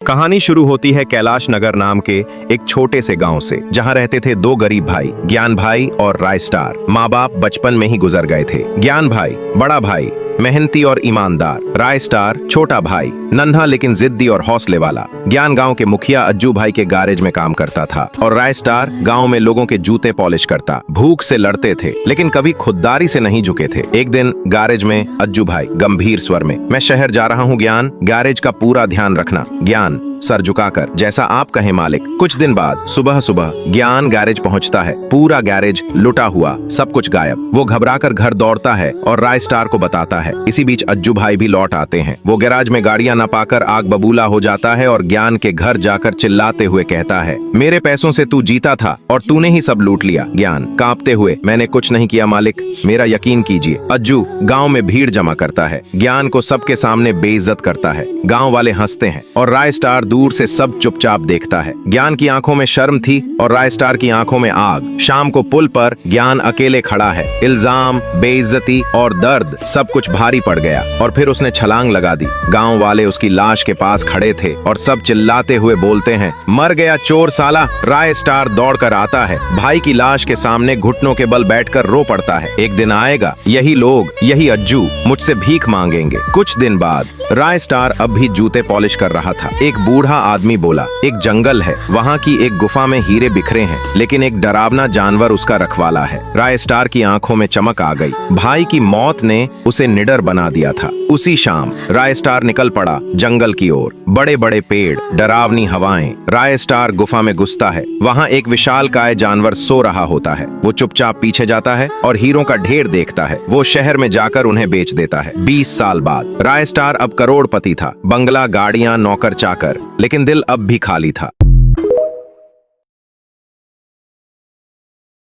कहानी शुरू होती है कैलाश नगर नाम के एक छोटे से गांव से, जहां रहते थे दो गरीब भाई, ज्ञान भाई और राय स्टार। माँ बाप बचपन में ही गुजर गए थे। ज्ञान भाई बड़ा भाई, मेहनती और ईमानदार। राय स्टार छोटा भाई, नन्हा लेकिन जिद्दी और हौसले वाला। ज्ञान गांव के मुखिया अज्जू भाई के गैरेज में काम करता था और राय स्टार गांव में लोगों के जूते पॉलिश करता। भूख से लड़ते थे लेकिन कभी खुददारी से नहीं झुके थे। एक दिन गैरेज में अज्जू भाई गंभीर स्वर में, मैं शहर जा रहा हूँ ज्ञान, गैरेज का पूरा ध्यान रखना। ज्ञान सर झुकाकर, जैसा आप कहें मालिक। कुछ दिन बाद सुबह सुबह ज्ञान गैरेज पहुंचता है। पूरा गैरेज लुटा हुआ, सब कुछ गायब। वो घबराकर घर दौड़ता है और राय स्टार को बताता है। इसी बीच अज्जू भाई भी लौट आते हैं। वो गैराज में गाड़ियां न पाकर आग बबूला हो जाता है और ज्ञान के घर जाकर चिल्लाते हुए कहता है, मेरे पैसों से तू जीता था और तूने ही सब लूट लिया। ज्ञान कांपते हुए, मैंने कुछ नहीं किया मालिक, मेरा यकीन कीजिए। अज्जू गाँव में भीड़ जमा करता है, ज्ञान को सबके सामने बेइज्जत करता है। गाँव वाले हंसते हैं और राय स्टार दूर से सब चुपचाप देखता है। ज्ञान की आंखों में शर्म थी और राय स्टार की आंखों में आग। शाम को पुल पर ज्ञान अकेले खड़ा है। इल्जाम, बेइज्जती और दर्द सब कुछ भारी पड़ गया और फिर उसने छलांग लगा दी। गांव वाले उसकी लाश के पास खड़े थे और सब चिल्लाते हुए बोलते हैं, मर गया चोर साला। राय स्टार दौड़कर आता है, भाई की लाश के सामने घुटनों के बल बैठकर रो पड़ता है। एक दिन आएगा, यही लोग, यही अज्जू मुझसे भीख मांगेंगे। कुछ दिन बाद राय स्टार अब भी जूते पॉलिश कर रहा था। एक बूढ़ा आदमी बोला, एक जंगल है, वहाँ की एक गुफा में हीरे बिखरे हैं, लेकिन एक डरावना जानवर उसका रखवाला है। राय स्टार की आंखों में चमक आ गई। भाई की मौत ने उसे निडर बना दिया था। उसी शाम राय स्टार निकल पड़ा जंगल की ओर। बड़े बड़े पेड़, डरावनी हवाएं। राय स्टार गुफा में घुसता है। वहाँ एक विशालकाय जानवर सो रहा होता है। वो चुपचाप पीछे जाता है और हीरों का ढेर देखता है। वो शहर में जाकर उन्हें बेच देता है। 20 साल बाद राय स्टार अब करोड़पति था। बंगला, गाड़ियां, नौकर चाकर, लेकिन दिल अब भी खाली था।